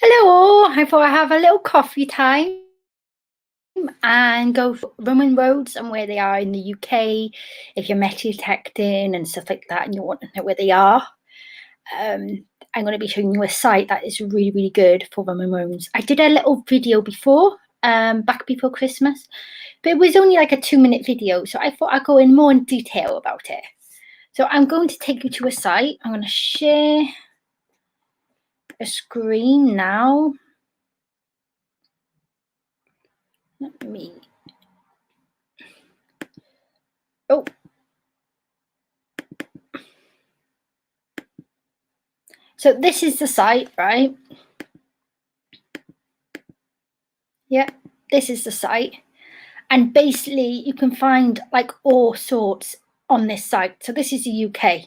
Hello, I thought I'd have a little coffee time and go for Roman roads and where they are in the UK, if you're metal detecting and stuff like that and you want to know where they are. I'm going to be showing you a site that is really, really good for Roman roads. I did a little video before, back before Christmas, but it was only like a 2-minute video, so I thought I'd go in more in detail about it. So I'm going to take you to a site. I'm going to share a screen now. Let me. Oh. So this is the site, right? Yeah, this is the site. And basically you can find like all sorts on this site. So this is the UK.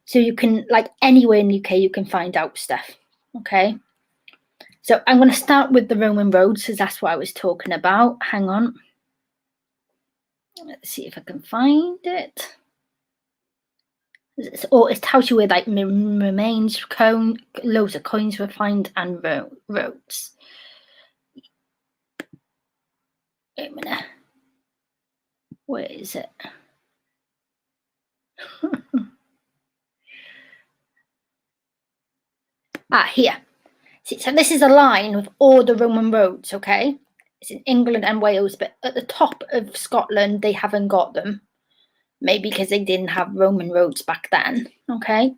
So you can, like anywhere in the UK, you can find out stuff, okay? So I'm going to start with the Roman roads, because that's what I was talking about. Hang on. Let's see if I can find it. It tells you where like remains, loads of coins were found, and roads. Wait a minute. Where is it? Here. See, so this is a line with all the Roman roads, okay? It's in England and Wales, but at the top of Scotland, they haven't got them. Maybe because they didn't have Roman roads back then, okay?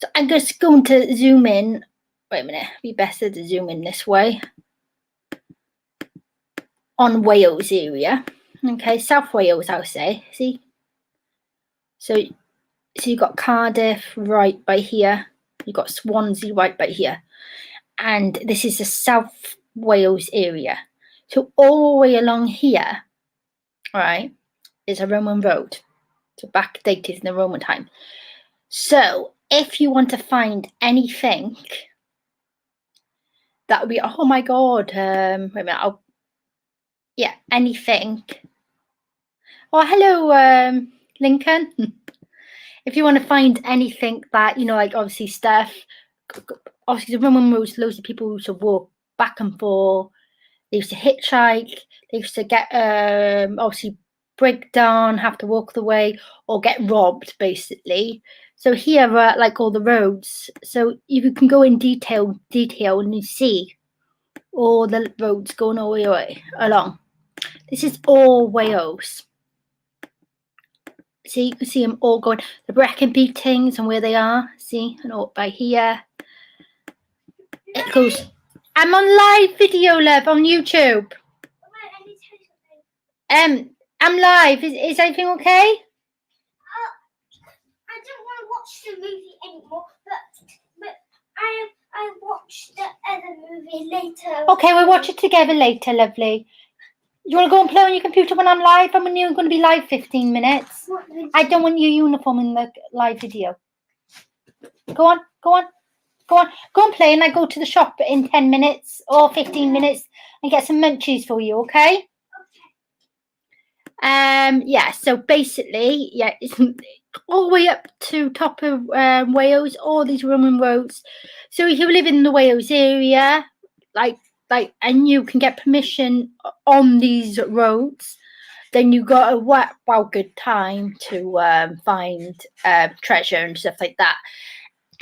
So I'm just going to zoom in. Wait a minute, it'd be better to zoom in this way. On Wales area, okay? South Wales, I'll say, see? So you've got Cardiff right by here. You've got Swansea right by here. And this is the South Wales area. So all the way along here, right, is a Roman road. So backdated in the Roman time. So if you want to find anything, that would be, oh my God, wait a minute, yeah, anything. Oh, hello, Lincoln. If you want to find anything that, you know, like obviously stuff, obviously the Roman roads, loads of people used to walk back and forth. They used to hitchhike. They used to get obviously break down, have to walk the way, or get robbed, basically. So here are like all the roads. So you can go in detail and you see all the roads going all the way along. This is all Wales. See, you can see them all going. The Brecon beatings and where they are. See, and all by here. It goes. I'm on live video, love, on YouTube. I'm live. Is everything okay? I don't want to watch the movie anymore, but I watch the other movie later. Okay, we'll watch it together later, lovely. You want to go and play on your computer when I'm live? I'm when you're going to be live 15 minutes. I don't want your uniform in the live video. Go on. Go and play, and I go to the shop in 10 minutes or 15 minutes and get some munchies for you, okay? Yeah, so basically, yeah, it's all the way up to top of Wales, all these Roman roads. So if you live in the Wales area, and you can get permission on these roads, then you got a good time to find treasure and stuff like that.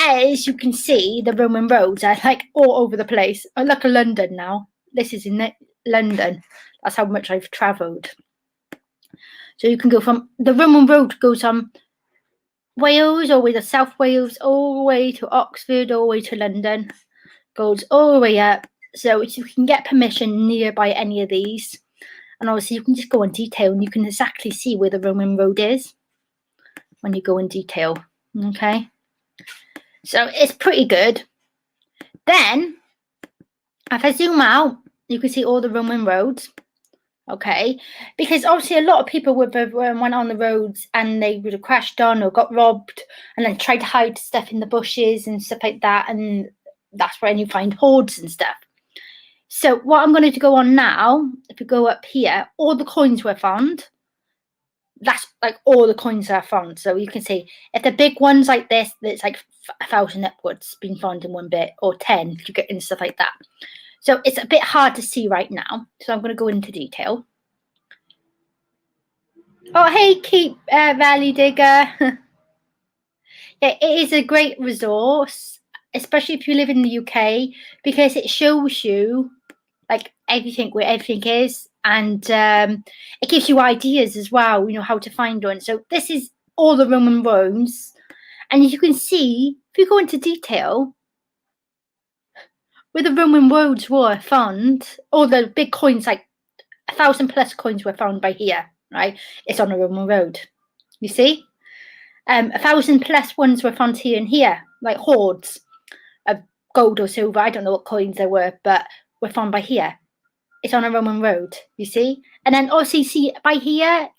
As you can see, the Roman roads are like all over the place. I look at London now. This is in London. That's how much I've travelled. So you can go from the Roman road goes from Wales all the way to South Wales, all the way to Oxford, all the way to London. Goes all the way up. So you can get permission nearby any of these. And obviously you can just go in detail and you can exactly see where the Roman road is when you go in detail. Okay. So it's pretty good. Then, if I zoom out, you can see all the Roman roads. Okay, because obviously a lot of people went on the roads and they would have crashed on or got robbed and then tried to hide stuff in the bushes and stuff like that, and that's when you find hoards and stuff. So what I'm going to go on now, if you go up here, all the coins were found. that's like all the coins that are found. So you can see if the big ones like this, that's like 1,000 upwards being found in one bit, or 10 if you get into stuff like that. So it's a bit hard to see right now. So I'm going to go into detail. Oh, hey, Keep Valley Digger. Yeah, it is a great resource, especially if you live in the UK, because it shows you like everything, where everything is, and it gives you ideas as well, you know, how to find one. So this is all the Roman roads, and as you can see, if you go into detail, where the Roman roads were found, all the big coins, like 1,000+ coins were found by here, right? It's on a Roman road, you see. 1,000+ ones were found here and here, like hoards of gold or silver. I don't know what coins there were, but were found by here. It's on a Roman road, you see. And then also you see by here,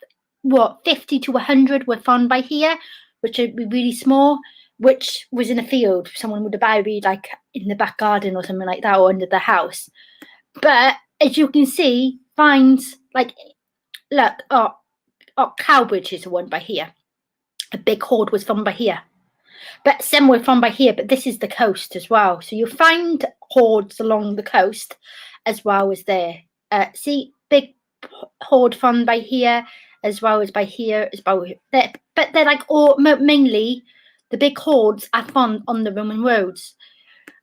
what, 50 to 100 were found by here, which would be really small, which was in a field. Someone would have buried like in the back garden or something like that, or under the house. But as you can see, finds like, look, Cowbridge is the one by here. A big hoard was found by here. But some were found by here, but this is the coast as well. So you find hoards along the coast as well as there. See, big hoard found by here, as well as by here, as well. But they're like all, mainly the big hoards are found on the Roman roads.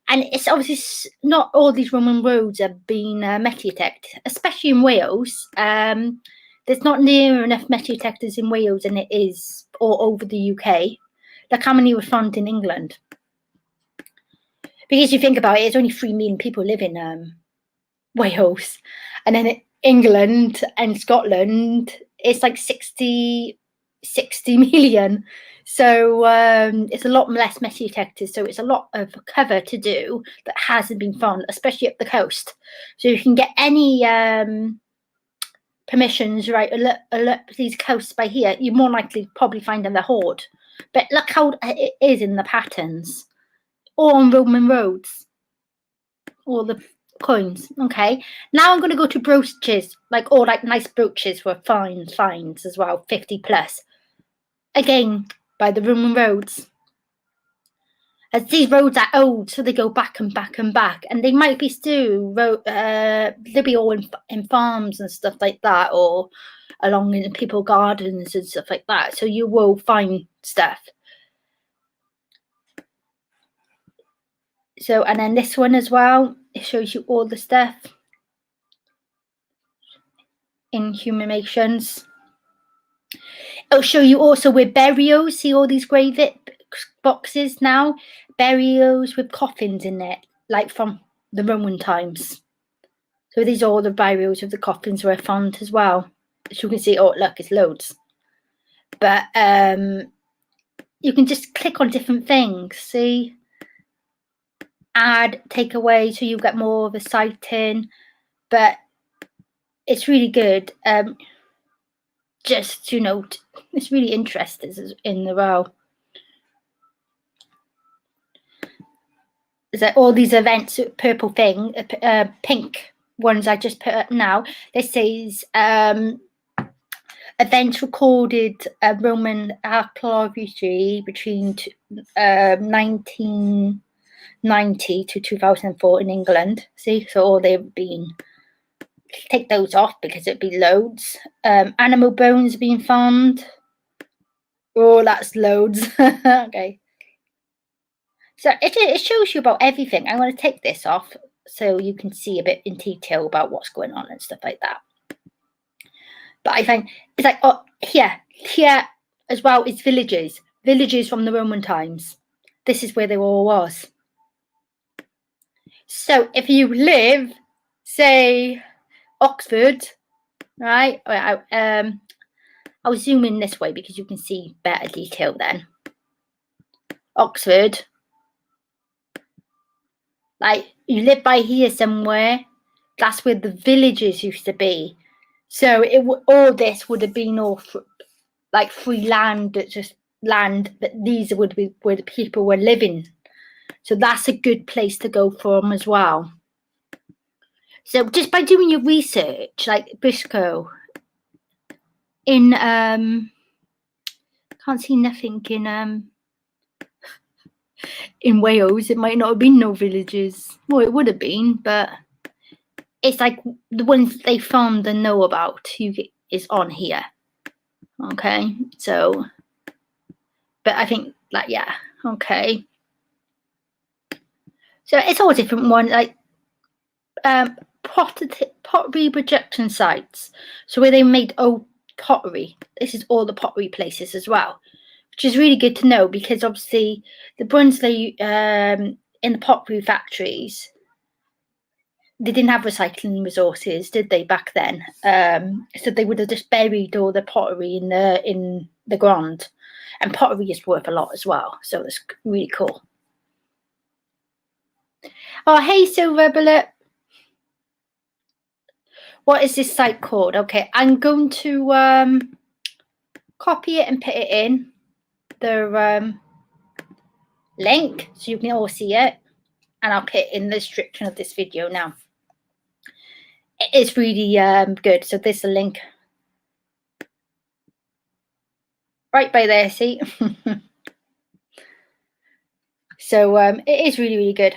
And it's obviously not all these Roman roads are being metal detected, especially in Wales. There's not near enough metal detectors in Wales than it is all over the UK. Look how many were found in England. Because you think about it, it's only 3 million people live in Wales. And then England and Scotland, it's like 60 million. So it's a lot less metal detectors. So it's a lot of cover to do that hasn't been found, especially up the coast. So you can get any permissions, right, alert these coasts by here, you're more likely probably find in the hoard. But look how it is in the patterns, all on Roman roads, all the coins. Okay, now I'm going to go to brooches, like all like nice brooches were finds as well, 50+, again by the Roman roads. As these roads are old, so they go back and back and back, and they might be still they'll be all in farms and stuff like that, or along in people's gardens and stuff like that. So you will find stuff. So, and then this one as well, it shows you all the stuff. Inhumations. It'll show you also with burials. See all these grave boxes now? Burials with coffins in it, like from the Roman times. So these are all the burials of the coffins were found as well. As you can see, oh look, it's loads. But you can just click on different things. See? Add, take away, so you get more of a sighting. But it's really good. Just to note, it's really interesting in the row. Is that all these events, purple thing, pink ones I just put up now. This says events recorded Roman archaeology between 1990 to 2004 in England. See, so all they've been. Take those off because it'd be loads. Animal bones being found. Oh, that's loads. Okay. So it shows you about everything. I'm going to take this off so you can see a bit in detail about what's going on and stuff like that. But I find it's like, oh, here as well is villages from the Roman times. This is where they all was. So if you live, say, Oxford, right? I'll zoom in this way because you can see better detail then. Oxford. Like, you live by here somewhere, that's where the villages used to be. So all this would have been all like free land, that's just land, but these would be where the people were living. So that's a good place to go from as well. So just by doing your research, like Briscoe, in can't see nothing in Wales. It might not have been no villages. Well, it would have been, but it's like the ones they found and know about is on here. Okay, so, but I think like, yeah, okay. So it's all different ones, like pottery projection sites. So where they made old pottery. This is all the pottery places as well, which is really good to know, because obviously the ones they in the pottery factories, they didn't have recycling resources, did they, back then? So they would have just buried all the pottery in the ground, and pottery is worth a lot as well. So it's really cool. Oh, hey, Silver Bullet. What is this site called? Okay, I'm going to copy it and put it in the link so you can all see it, and I'll put it in the description of this video now. It's really good. So there's a link right by there, see? So it is really, really good.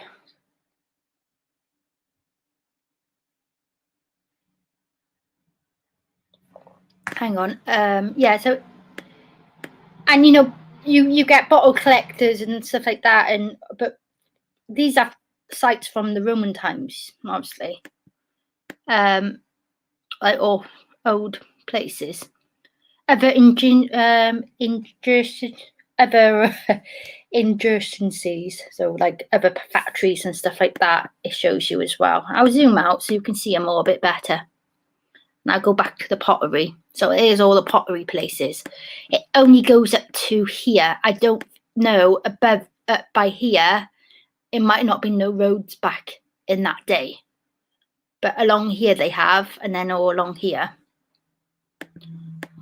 Hang on. Yeah, so, and you know, you get bottle collectors and stuff like that, but these are sites from the Roman times, obviously. Like all old places. Other injurances, so like other factories and stuff like that, it shows you as well. I'll zoom out so you can see them all a bit better. Now go back to the pottery. So here's all the pottery places. It only goes up to here. I don't know above by here. It might not be no roads back in that day, but along here they have, and then all along here.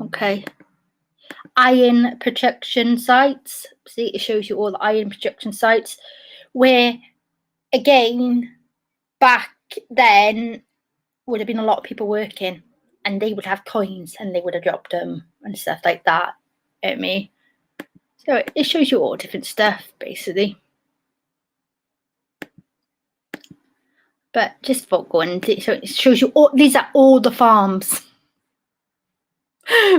Okay. Iron projection sites. See, it shows you all the iron projection sites, where again back then would have been a lot of people working, and they would have coins and they would have dropped them and stuff like that at me. So it shows you all different stuff basically. But just for going, so it shows you all, these are all the farms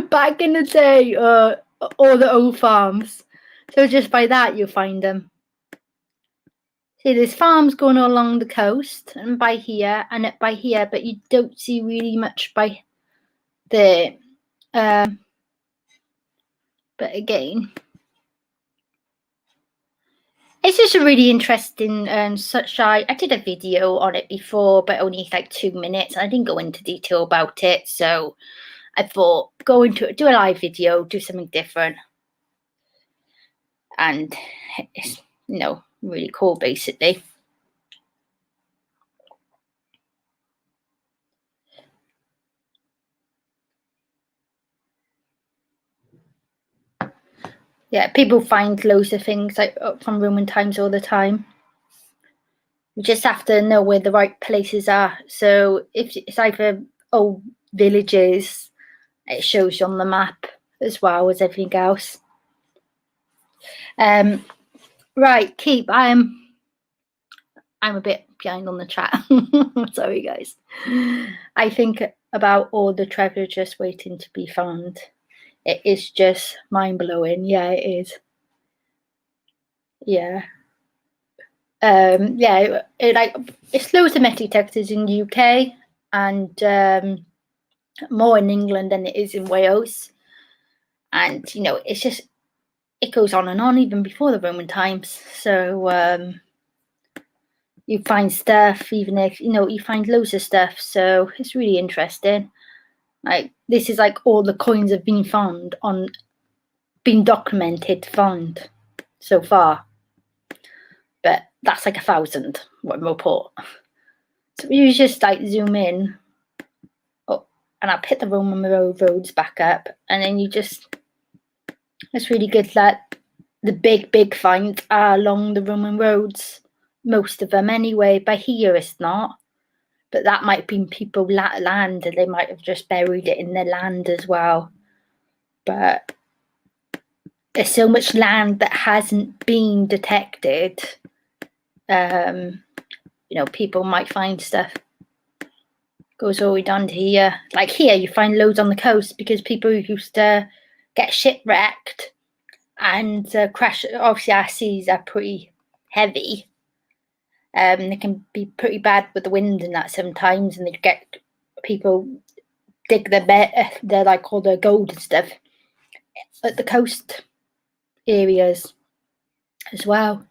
back in the day, all the old farms. So just by that you'll find them. See, there's farms going along the coast and by here and up by here, but you don't see really much by there. But again, it's just a really interesting I did a video on it before, but only like 2 minutes. I didn't go into detail about it, so I thought go into it, do a live video, do something different, and it's, you know, really cool basically. Yeah, people find loads of things like from Roman times all the time. You just have to know where the right places are. So if it's either old villages, it shows you on the map as well as everything else. Right, keep. I'm a bit behind on the chat. Sorry, guys. I think about all the treasure just waiting to be found. It is just mind-blowing. Yeah, it is. Yeah. Yeah, it's loads of metal detectors in the UK and more in England than it is in Wales. And, you know, it's just, it goes on and on even before the Roman times. So you find stuff, even if, you know, you find loads of stuff. So it's really interesting. Like, this is like all the coins have been found been documented, found so far. But that's like 1,000 one report. So you just like zoom in, and I'll put the Roman roads back up, and then you just, it's really good that the big finds are along the Roman roads, most of them anyway. By here it's not, but that might be people land, and they might have just buried it in their land as well. but there's so much land that hasn't been detected. You know, people might find stuff. Goes all the way down to here. Like here, you find loads on the coast because people used to get shipwrecked and crash. Obviously, our seas are pretty heavy. They can be pretty bad with the wind and that sometimes, and they get people dig their like all their gold and stuff at the coast areas as well.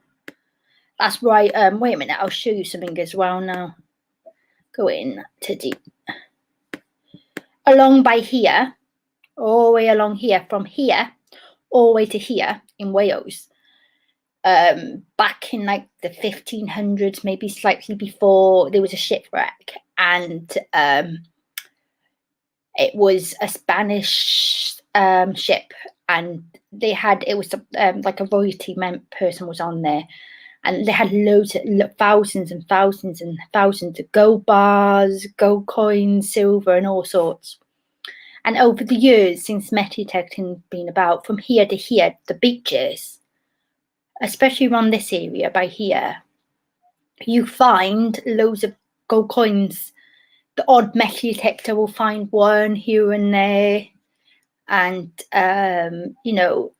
That's right. Wait a minute, I'll show you something as well now. Go in to deep. Along by here, all the way along here, from here all the way to here in Wales. Back in like the 1500s, maybe slightly before, there was a shipwreck, and it was a Spanish ship, and they had, it was like a royalty person was on there, and they had thousands and thousands and thousands of gold bars, gold coins, silver, and all sorts. And over the years, since metal detecting been about, from here to here, the beaches, especially around this area by here, you find loads of gold coins. The odd metal detector will find one here and there, and you know,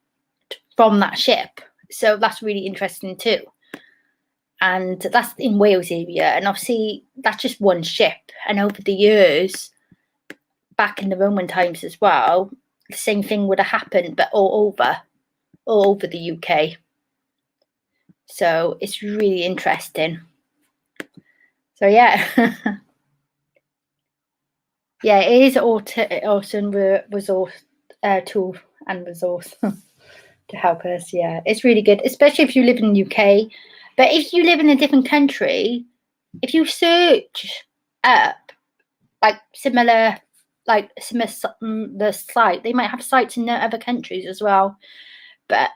from that ship. So that's really interesting too. And that's in Wales area, and obviously that's just one ship. And over the years, back in the Roman times as well, the same thing would have happened, but all over the UK. So it's really interesting. So yeah. Yeah, it is awesome resource tool and resource to help us. Yeah, it's really good, especially if you live in the UK. But if you live in a different country, if you search up similar the site, they might have sites in other countries as well. But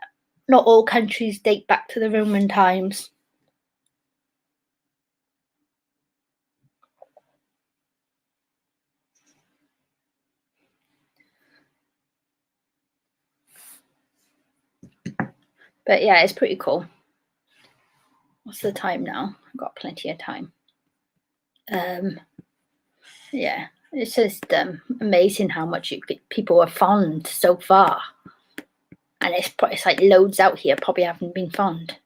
not all countries date back to the Roman times. But yeah, it's pretty cool. What's the time now? I've got plenty of time. Yeah, it's just amazing how much people have found so far. And it's like loads out here probably haven't been found.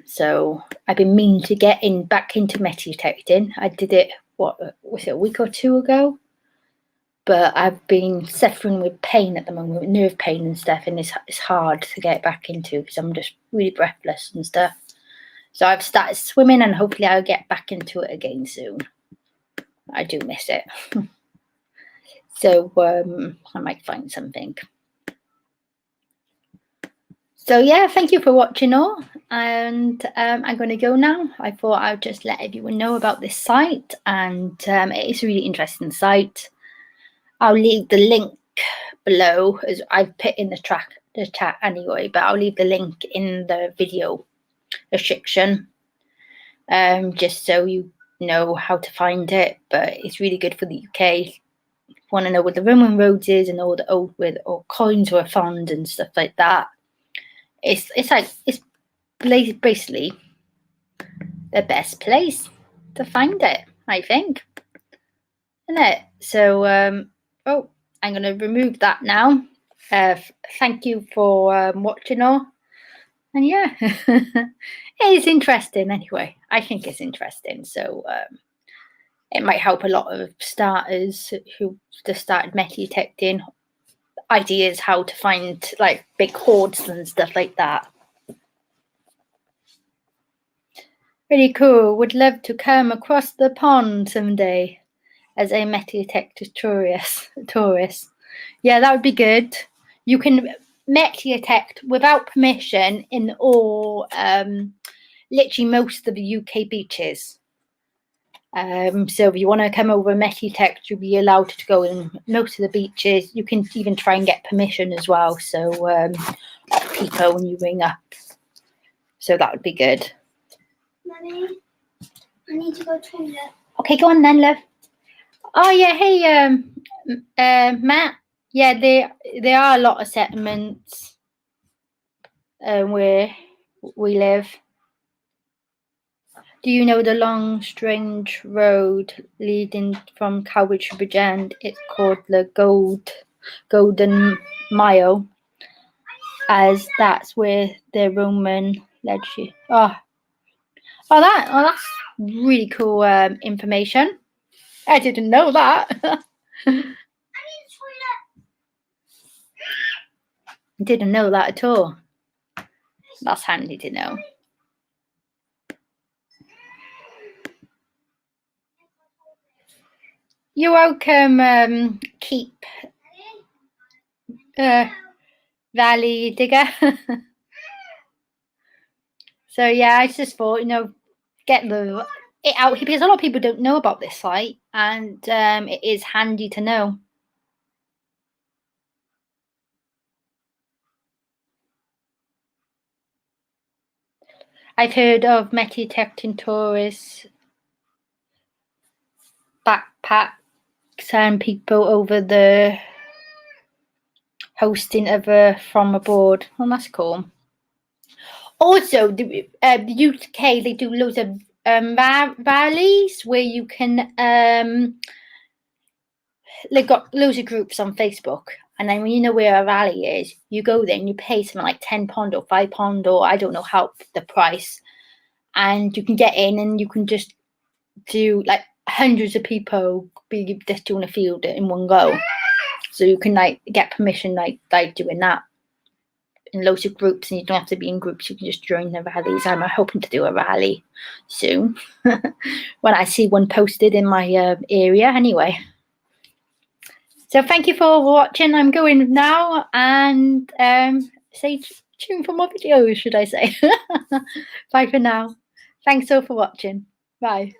So I've been meaning to get back into metal detecting. I did it, what was it, a week or two ago? But I've been suffering with pain at the moment, with nerve pain and stuff, and it's hard to get back into because I'm just really breathless and stuff. So I've started swimming, and hopefully I'll get back into it again soon. I do miss it. So I might find something. So yeah, thank you for watching all, and I'm going to go now. I thought I'd just let everyone know about this site, and it is a really interesting site. I'll leave the link below, as I've put in the chat anyway, but I'll leave the link in the video description, just so you know how to find it. But it's really good for the UK. If you want to know what the Roman roads is and all the old or coins were found and stuff like that, it's basically the best place to find it, I think, isn't it? So oh, I'm going to remove that now. Thank you for watching all, and yeah, it is interesting anyway. I think it's interesting, so it might help a lot of starters who just started metal detecting, ideas how to find like big hoards and stuff like that. Really cool. Would love to come across the pond someday as a metal detector tourist. Yeah, that would be good. You can metal detect without permission in all literally most of the UK beaches. So if you want to come over and metal detect, you'll be allowed to go in most of the beaches. You can even try and get permission as well. So people when you ring up. So that would be good. Mummy, I need to go to the toilet. Okay, go on then, love. Oh yeah, hey Matt. Yeah, there are a lot of settlements where we live. Do you know the long, strange road leading from Cowbridge to Bridgend? It's called the Golden Mile, as that's where the Roman led you. That's really cool information. I didn't know that. Didn't know that at all. That's handy to know. You're welcome, Keep Valley Digger. So yeah, I just thought, get it out here because a lot of people don't know about this site, and it is handy to know. I've heard of detecting tourists, backpacks, and people over the hosting from abroad. Oh, that's cool. Also, the UK, they do loads of rallies where you can. They've got loads of groups on Facebook, and then when you know where a rally is, you go there and you pay something like £10 or £5 or I don't know how the price, and you can get in and you can just do like hundreds of people be just doing a field in one go. So you can like get permission like doing that in loads of groups, and you don't have to be in groups. You can just join the rallies. I'm hoping to do a rally soon when I see one posted in my area. Anyway. So thank you for watching. I'm going now, and stay tuned for more videos, should I say. Bye for now. Thanks all for watching. Bye.